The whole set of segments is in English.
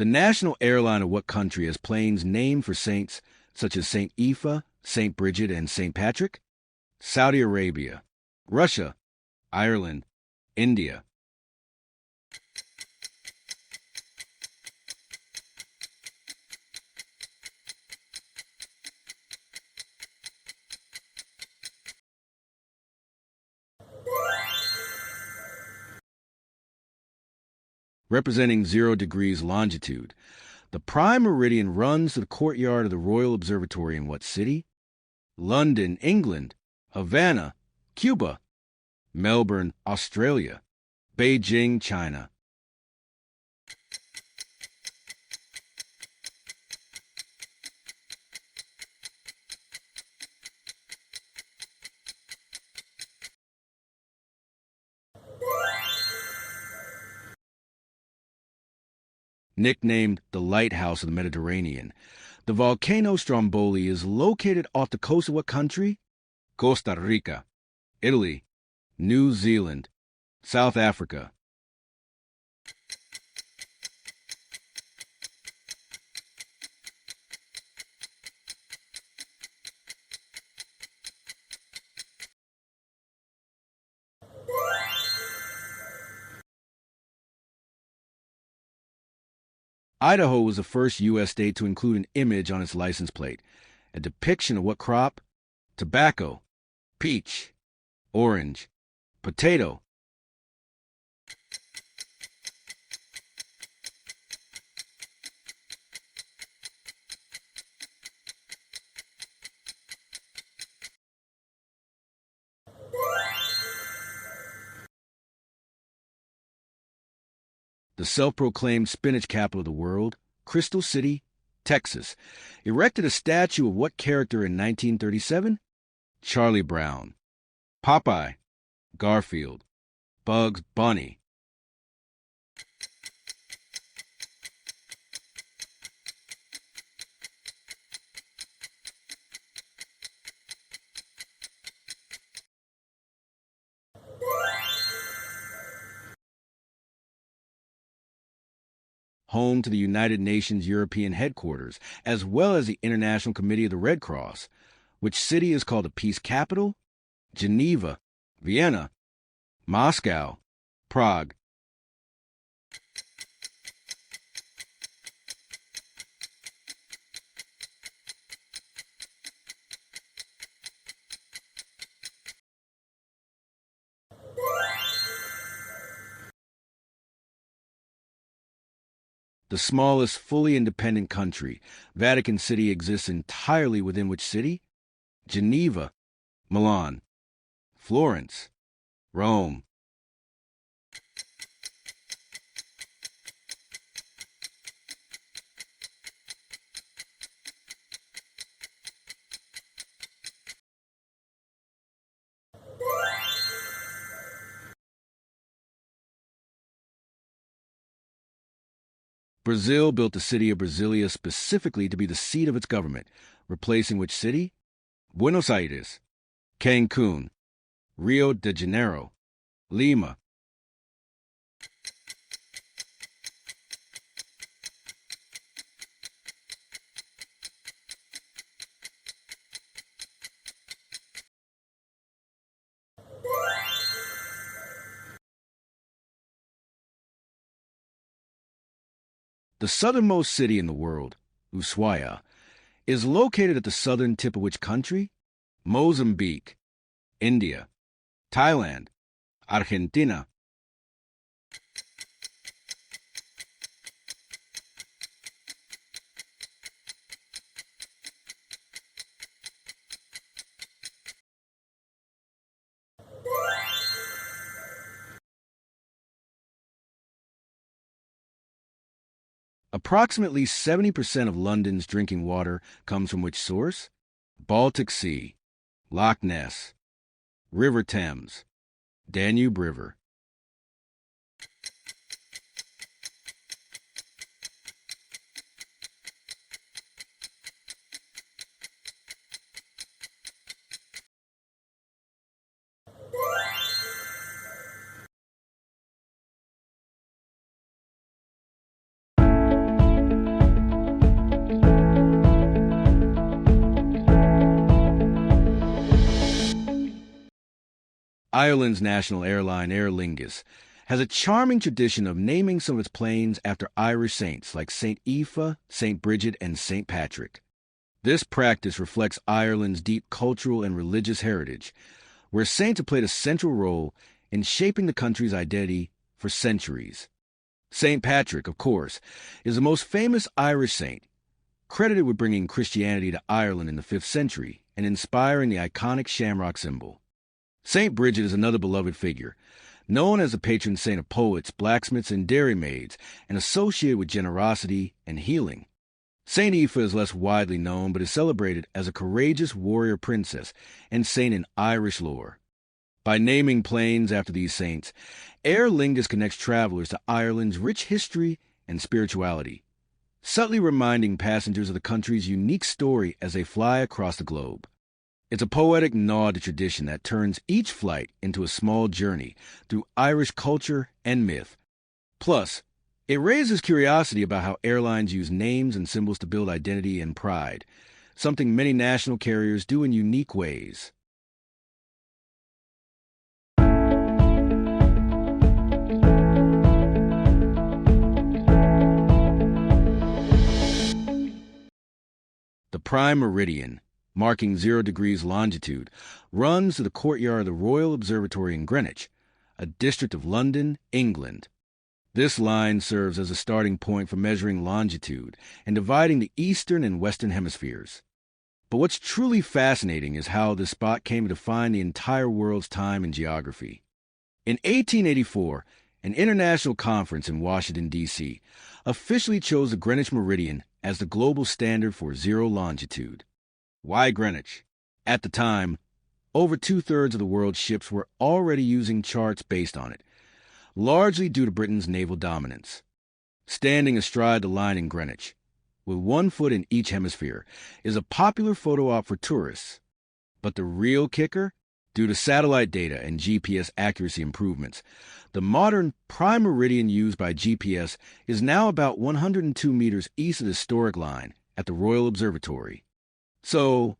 The national airline of what country has planes named for saints such as Saint Aoife, Saint Bridget, and Saint Patrick? Saudi Arabia, Russia, Ireland, India. Representing 0 degrees longitude, the prime meridian runs to the courtyard of the Royal Observatory in what city? London, England, Havana, Cuba, Melbourne, Australia, Beijing, China. Nicknamed the Lighthouse of the Mediterranean, the volcano Stromboli is located off the coast of what country? Costa Rica, Italy, New Zealand, South Africa. Idaho was the first U.S. state to include an image on its license plate. A depiction of what crop? Tobacco, peach, orange, potato. The self-proclaimed spinach capital of the world, Crystal City, Texas, erected a statue of what character in 1937? Charlie Brown, Popeye, Garfield, Bugs Bunny. Home to the United Nations European headquarters, as well as the International Committee of the Red Cross. Which city is called the peace capital? Geneva, Vienna, Moscow, Prague. The smallest fully independent country, Vatican City, exists entirely within which city? Geneva, Milan, Florence, Rome. Brazil built the city of Brasilia specifically to be the seat of its government, replacing which city? Buenos Aires, Cancun, Rio de Janeiro, Lima. The southernmost city in the world, Ushuaia, is located at the southern tip of which country? Mozambique, India, Thailand, Argentina. Approximately 70% of London's drinking water comes from which source? Baltic Sea, Loch Ness, River Thames, Danube River. Ireland's national airline, Aer Lingus, has a charming tradition of naming some of its planes after Irish saints like St. Aoife, St. Bridget, and St. Patrick. This practice reflects Ireland's deep cultural and religious heritage, where saints have played a central role in shaping the country's identity for centuries. St. Patrick, of course, is the most famous Irish saint, credited with bringing Christianity to Ireland in the 5th century and inspiring the iconic shamrock symbol. St. Bridget is another beloved figure, known as the patron saint of poets, blacksmiths, and dairymaids, and associated with generosity and healing. St. Aoife is less widely known, but is celebrated as a courageous warrior princess and saint in Irish lore. By naming planes after these saints, Aer Lingus connects travelers to Ireland's rich history and spirituality, subtly reminding passengers of the country's unique story as they fly across the globe. It's a poetic nod to tradition that turns each flight into a small journey through Irish culture and myth. Plus, it raises curiosity about how airlines use names and symbols to build identity and pride, something many national carriers do in unique ways. The Prime Meridian, marking 0 degrees longitude, runs to the courtyard of the Royal Observatory in Greenwich, a district of London, England. This line serves as a starting point for measuring longitude and dividing the eastern and western hemispheres. But what's truly fascinating is how this spot came to define the entire world's time and geography. In 1884, an international conference in Washington, D.C., officially chose the Greenwich Meridian as the global standard for 0 longitude. Why Greenwich? At the time, over 2/3 of the world's ships were already using charts based on it, largely due to Britain's naval dominance. Standing astride the line in Greenwich, with 1 foot in each hemisphere, is a popular photo op for tourists. But the real kicker? Due to satellite data and GPS accuracy improvements, the modern prime meridian used by GPS is now about 102 meters east of the historic line at the Royal Observatory. So,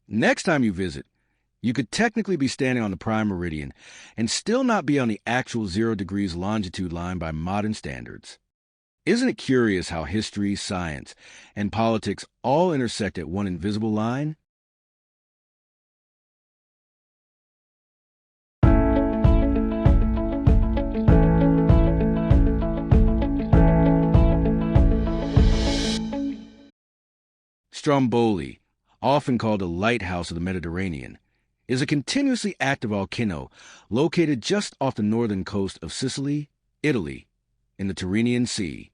next time you visit, you could technically be standing on the prime meridian and still not be on the actual 0 degrees longitude line by modern standards. Isn't it curious how history, science, and politics all intersect at one invisible line? Stromboli, often called the Lighthouse of the Mediterranean, is a continuously active volcano located just off the northern coast of Sicily, Italy, in the Tyrrhenian Sea.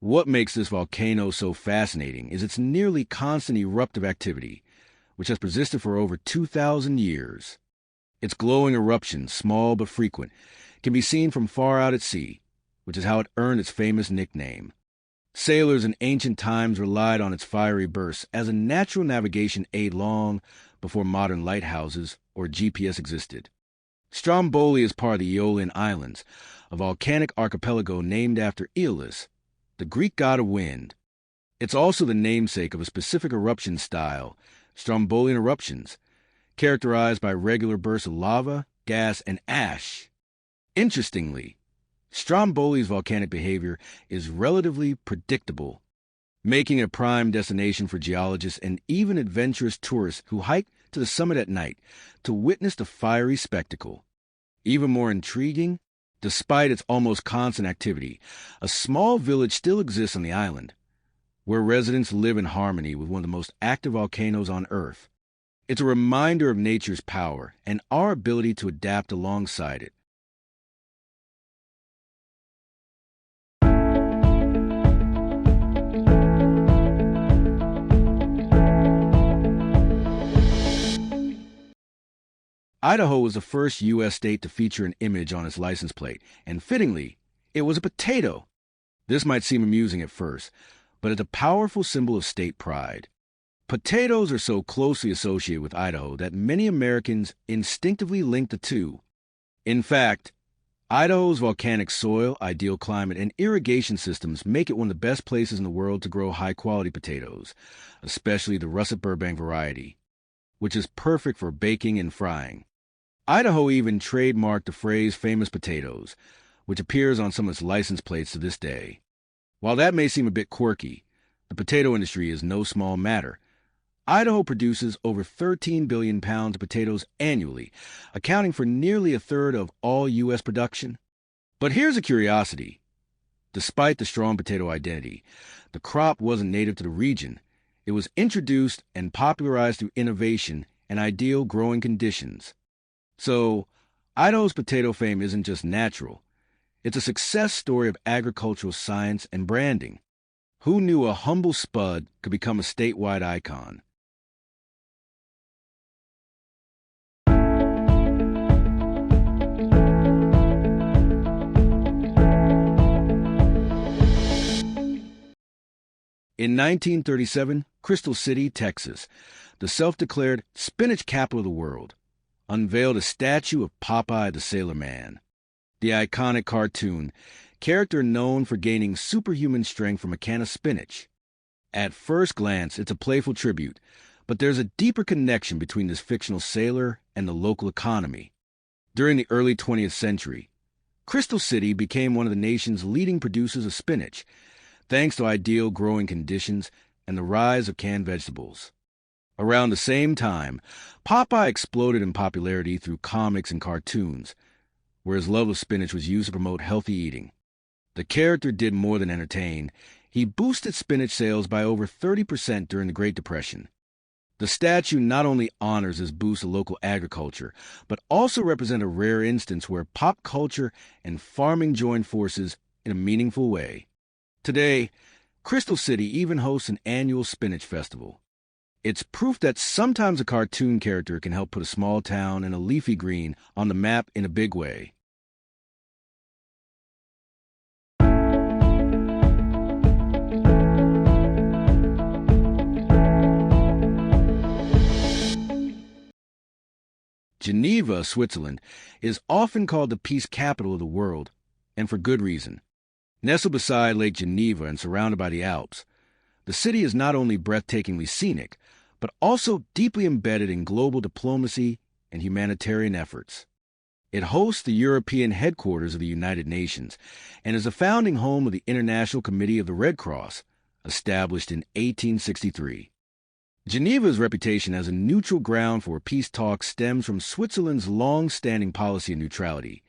What makes this volcano so fascinating is its nearly constant eruptive activity, which has persisted for over 2,000 years. Its glowing eruptions, small but frequent, can be seen from far out at sea, which is how it earned its famous nickname. Sailors in ancient times relied on its fiery bursts as a natural navigation aid long before modern lighthouses or GPS existed. Stromboli is part of the Aeolian Islands, a volcanic archipelago named after Aeolus, the Greek god of wind. It's also the namesake of a specific eruption style, Strombolian eruptions, characterized by regular bursts of lava, gas, and ash. Interestingly, Stromboli's volcanic behavior is relatively predictable, making it a prime destination for geologists and even adventurous tourists who hike to the summit at night to witness the fiery spectacle. Even more intriguing, despite its almost constant activity, a small village still exists on the island, where residents live in harmony with one of the most active volcanoes on Earth. It's a reminder of nature's power and our ability to adapt alongside it. Idaho was the first U.S. state to feature an image on its license plate, and fittingly, it was a potato. This might seem amusing at first, but it's a powerful symbol of state pride. Potatoes are so closely associated with Idaho that many Americans instinctively link the two. In fact, Idaho's volcanic soil, ideal climate, and irrigation systems make it one of the best places in the world to grow high-quality potatoes, especially the russet Burbank variety, which is perfect for baking and frying. Idaho even trademarked the phrase famous potatoes, which appears on some of its license plates to this day. While that may seem a bit quirky, the potato industry is no small matter. Idaho produces over 13 billion pounds of potatoes annually, accounting for nearly a third of all U.S. production. But here's a curiosity. Despite the strong potato identity, the crop wasn't native to the region. It was introduced and popularized through innovation and ideal growing conditions. So, Idaho's potato fame isn't just natural. It's a success story of agricultural science and branding. Who knew a humble spud could become a statewide icon? In 1937, Crystal City, Texas, the self-declared spinach capital of the world, unveiled a statue of Popeye the Sailor Man. The iconic cartoon, character known for gaining superhuman strength from a can of spinach. At first glance, it's a playful tribute, but there's a deeper connection between this fictional sailor and the local economy. During the early 20th century, Crystal City became one of the nation's leading producers of spinach, thanks to ideal growing conditions and the rise of canned vegetables. Around the same time, Popeye exploded in popularity through comics and cartoons, where his love of spinach was used to promote healthy eating. The character did more than entertain. He boosted spinach sales by over 30% during the Great Depression. The statue not only honors this boost of local agriculture, but also represents a rare instance where pop culture and farming joined forces in a meaningful way. Today, Crystal City even hosts an annual spinach festival. It's proof that sometimes a cartoon character can help put a small town and a leafy green on the map in a big way. Geneva, Switzerland, is often called the peace capital of the world, and for good reason. Nestled beside Lake Geneva and surrounded by the Alps, the city is not only breathtakingly scenic, but also deeply embedded in global diplomacy and humanitarian efforts. It hosts the European headquarters of the United Nations and is a founding home of the International Committee of the Red Cross, established in 1863. Geneva's reputation as a neutral ground for peace talks stems from Switzerland's long-standing policy of neutrality,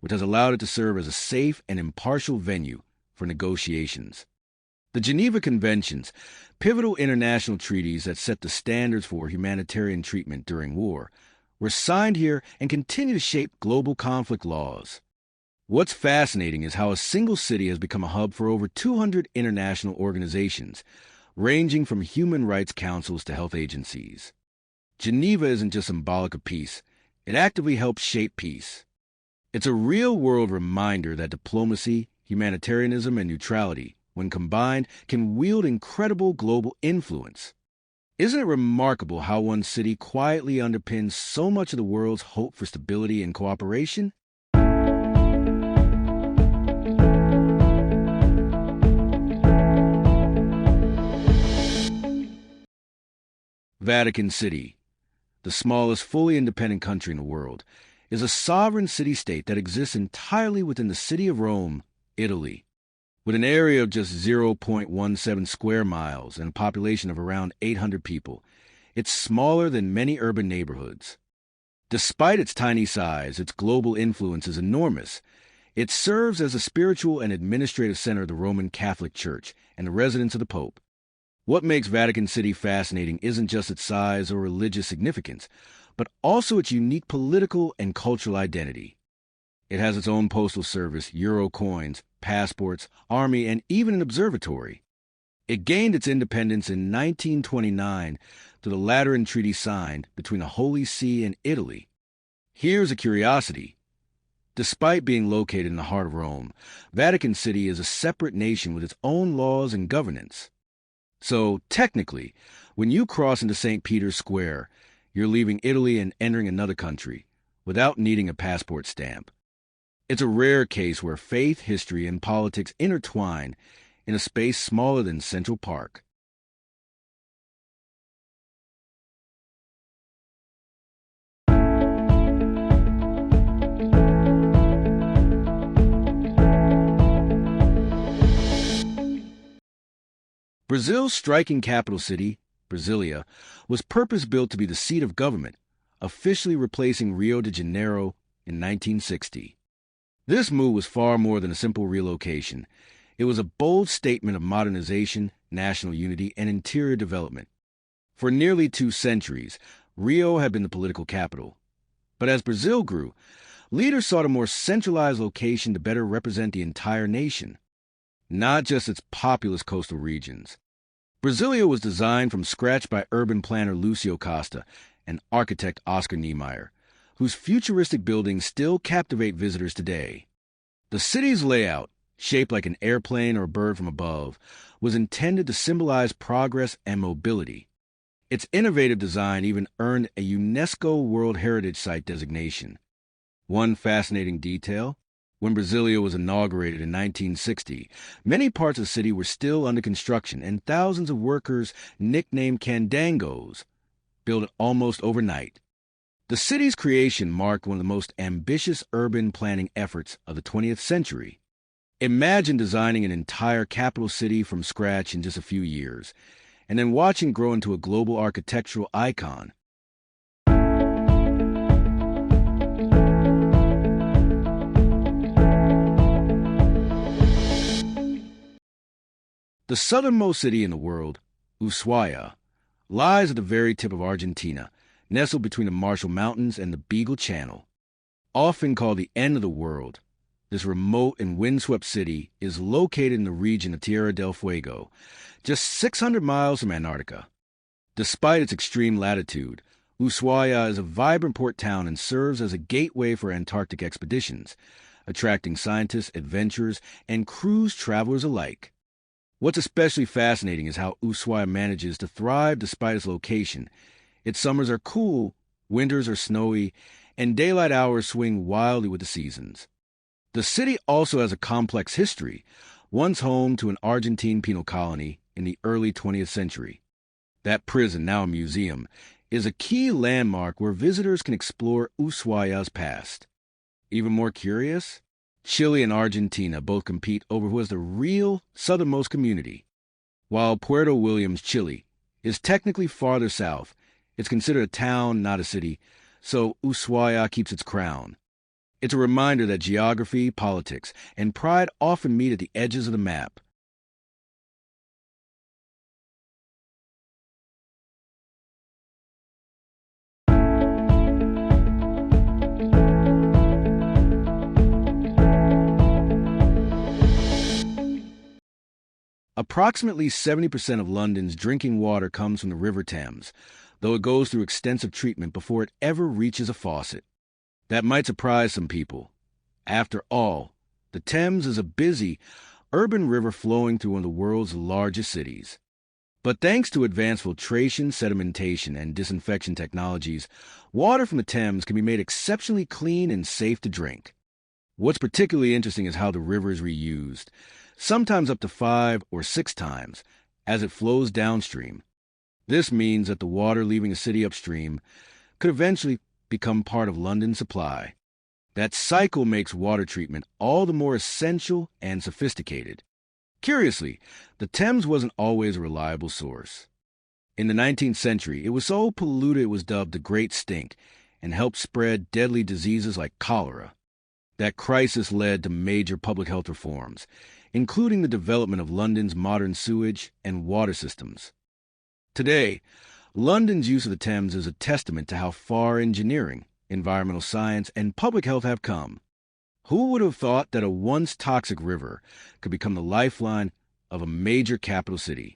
which has allowed it to serve as a safe and impartial venue for negotiations. The Geneva Conventions, pivotal international treaties that set the standards for humanitarian treatment during war, were signed here and continue to shape global conflict laws. What's fascinating is how a single city has become a hub for over 200 international organizations, ranging from human rights councils to health agencies. Geneva isn't just symbolic of peace, it actively helps shape peace. It's a real-world reminder that diplomacy, humanitarianism, and neutrality, when combined, can wield incredible global influence. Isn't it remarkable how one city quietly underpins so much of the world's hope for stability and cooperation? Vatican City, the smallest fully independent country in the world, is a sovereign city-state that exists entirely within the city of Rome, Italy. With an area of just 0.17 square miles and a population of around 800 people, it's smaller than many urban neighborhoods. Despite its tiny size, its global influence is enormous. It serves as a spiritual and administrative center of the Roman Catholic Church and the residence of the Pope. What makes Vatican City fascinating isn't just its size or religious significance, but also its unique political and cultural identity. It has its own postal service, euro coins, passports, army, and even an observatory. It gained its independence in 1929 through the Lateran Treaty signed between the Holy See and Italy. Here's a curiosity. Despite being located in the heart of Rome, Vatican City is a separate nation with its own laws and governance. So, technically, when you cross into St. Peter's Square, you're leaving Italy and entering another country, without needing a passport stamp. It's a rare case where faith, history, and politics intertwine in a space smaller than Central Park. Brazil's striking capital city, Brasilia, was purpose-built to be the seat of government, officially replacing Rio de Janeiro in 1960. This move was far more than a simple relocation. It was a bold statement of modernization, national unity, and interior development. For nearly 2 centuries, Rio had been the political capital. But as Brazil grew, leaders sought a more centralized location to better represent the entire nation, not just its populous coastal regions. Brasilia was designed from scratch by urban planner Lucio Costa and architect Oscar Niemeyer, whose futuristic buildings still captivate visitors today. The city's layout, shaped like an airplane or a bird from above, was intended to symbolize progress and mobility. Its innovative design even earned a UNESCO World Heritage Site designation. One fascinating detail: when Brasilia was inaugurated in 1960, many parts of the city were still under construction, and thousands of workers, nicknamed Candangos, built it almost overnight. The city's creation marked one of the most ambitious urban planning efforts of the 20th century. Imagine designing an entire capital city from scratch in just a few years, and then watching it grow into a global architectural icon. The southernmost city in the world, Ushuaia, lies at the very tip of Argentina, nestled between the Marshall Mountains and the Beagle Channel. Often called the end of the world, this remote and windswept city is located in the region of Tierra del Fuego, just 600 miles from Antarctica. Despite its extreme latitude, Ushuaia is a vibrant port town and serves as a gateway for Antarctic expeditions, attracting scientists, adventurers, and cruise travelers alike. What's especially fascinating is how Ushuaia manages to thrive despite its location. Its summers are cool, winters are snowy, and daylight hours swing wildly with the seasons. The city also has a complex history, once home to an Argentine penal colony in the early 20th century. That prison, now a museum, is a key landmark where visitors can explore Ushuaia's past. Even more curious? Chile and Argentina both compete over who has the real southernmost community. While Puerto Williams, Chile, is technically farther south, it's considered a town, not a city, so Ushuaia keeps its crown. It's a reminder that geography, politics, and pride often meet at the edges of the map. Approximately 70% of London's drinking water comes from the River Thames, though it goes through extensive treatment before it ever reaches a faucet. That might surprise some people. After all, the Thames is a busy, urban river flowing through one of the world's largest cities. But thanks to advanced filtration, sedimentation, and disinfection technologies, water from the Thames can be made exceptionally clean and safe to drink. What's particularly interesting is how the river is reused, sometimes up to 5 or 6 times, as it flows downstream. This means that the water leaving a city upstream could eventually become part of London's supply. That cycle makes water treatment all the more essential and sophisticated. Curiously, the Thames wasn't always a reliable source. In the 19th century, it was so polluted it was dubbed the Great Stink and helped spread deadly diseases like cholera. That crisis led to major public health reforms, including the development of London's modern sewage and water systems. Today, London's use of the Thames is a testament to how far engineering, environmental science, and public health have come. Who would have thought that a once toxic river could become the lifeline of a major capital city?